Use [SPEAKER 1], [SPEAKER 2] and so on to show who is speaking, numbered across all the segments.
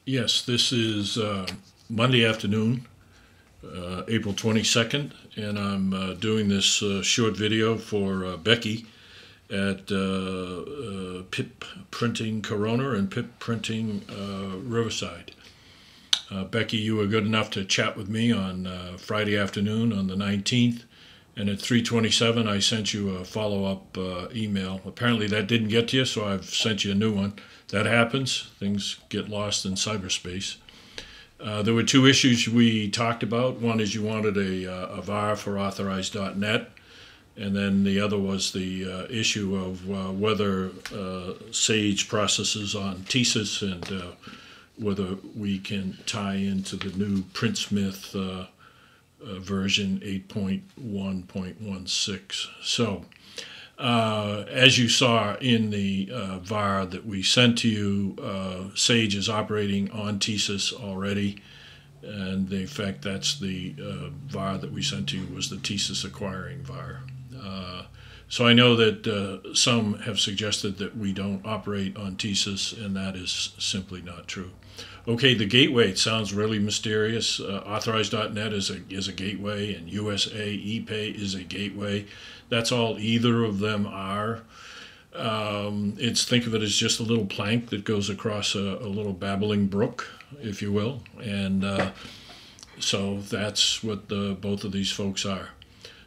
[SPEAKER 1] Yes, this is Monday afternoon, April 22nd, and I'm doing this short video for Becky at Pip Printing Corona and Pip Printing Riverside. Becky, you were good enough to chat with me on Friday afternoon on the 19th, and at 3:27 I sent you a follow-up email. Apparently that didn't get to you, so I've sent you a new one. That happens. Things get lost in cyberspace. There were two issues we talked about. One is you wanted a var for authorized.net, and then the other was the issue of whether Sage processes on TSYS and whether we can tie into the new PrintSmith version 8.1.16. So, as you saw in the var that we sent to you, Sage is operating on TSYS already, and in fact that's the var that we sent to you was the TSYS acquiring var. So I know that some have suggested that we don't operate on TSYS, and that is simply not true. Okay, the gateway, it sounds really mysterious. Authorized.net is a gateway, and USA ePay is a gateway. That's all either of them are. Think of it as just a little plank that goes across a little babbling brook, if you will. And so that's what both of these folks are.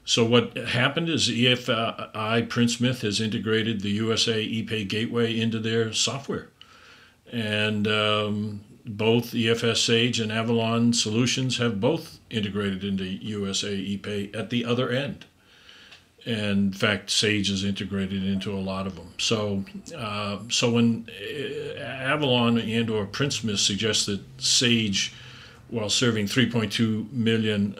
[SPEAKER 1] So what happened is EFI PrintSmith has integrated the USA ePay gateway into their software. And both EFS Sage and Avalon Solutions have both integrated into USA ePay at the other end. And in fact, Sage is integrated into a lot of them. So when Avalon and or PrintSmith suggests that Sage, while serving 3.2 million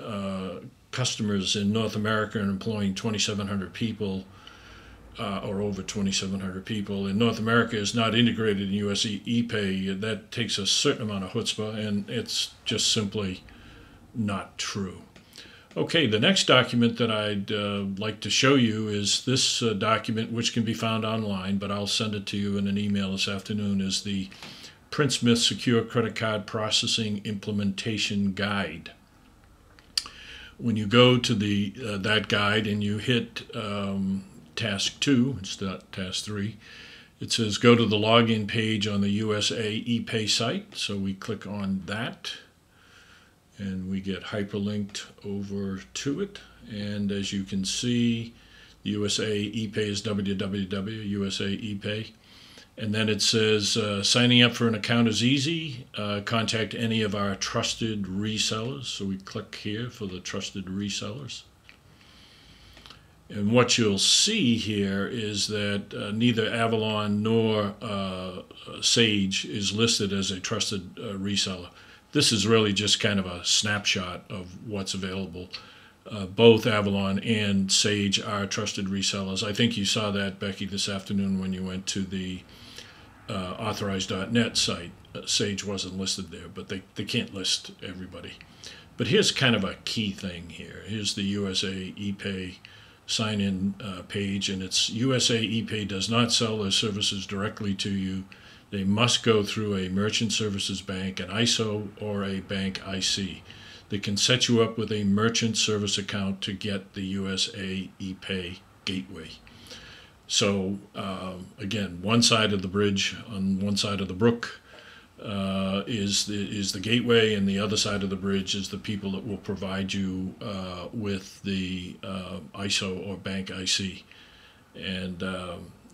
[SPEAKER 1] customers in North America and employing 2,700 people, or over 2,700 people in North America, is not integrated in US ePay, that takes a certain amount of chutzpah, and it's just simply not true. Okay, the next document that I'd like to show you is this document, which can be found online, but I'll send it to you in an email this afternoon, is the PrintSmith Secure Credit Card Processing Implementation Guide. When you go to that guide and you hit task 2, it's not task 3, it says go to the login page on the USA ePay site. So we click on that and we get hyperlinked over to it. And as you can see, the USA ePay is www.usaepay. And then it says signing up for an account is easy. Contact any of our trusted resellers. So we click here for the trusted resellers. And what you'll see here is that neither Avalon nor Sage is listed as a trusted reseller. This is really just kind of a snapshot of what's available. Both Avalon and Sage are trusted resellers. I think you saw that, Becky, this afternoon when you went to the authorized.net site. Sage wasn't listed there, but they can't list everybody. But here's kind of a key thing here. Here's the USA ePay sign-in page, and it's USA ePay does not sell their services directly to you. They must go through a merchant services bank, an ISO, or a bank IC. They can set you up with a merchant service account to get the USA ePay gateway. So again, one side of the bridge, on one side of the brook, is the gateway, and the other side of the bridge is the people that will provide you with the ISO or bank IC. And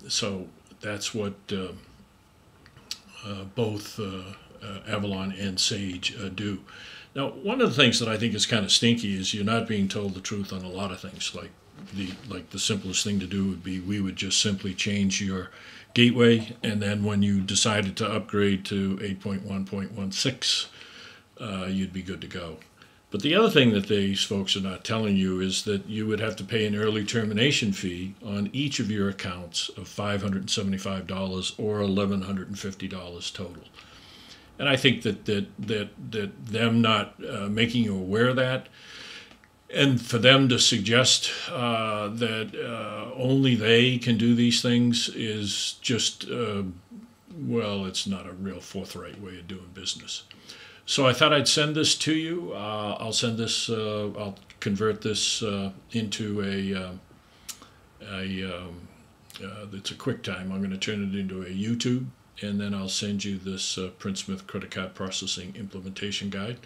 [SPEAKER 1] so that's what both Avalon and Sage do. Now, one of the things that I think is kind of stinky is you're not being told the truth on a lot of things. Like the simplest thing to do would be we would just simply change your gateway, and then when you decided to upgrade to 8.1.16, you'd be good to go. But the other thing that these folks are not telling you is that you would have to pay an early termination fee on each of your accounts of $575 or $1,150 total. And I think that them not making you aware of that, and for them to suggest that only they can do these things, is just well, it's not a real forthright way of doing business. So I thought I'd send this to you. I'll send this. I'll convert this into it's a QuickTime. I'm going to turn it into a YouTube, and then I'll send you this PrintSmith credit card processing implementation guide,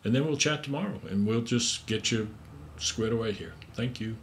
[SPEAKER 1] and then we'll chat tomorrow, and we'll just get you squared away here. Thank you.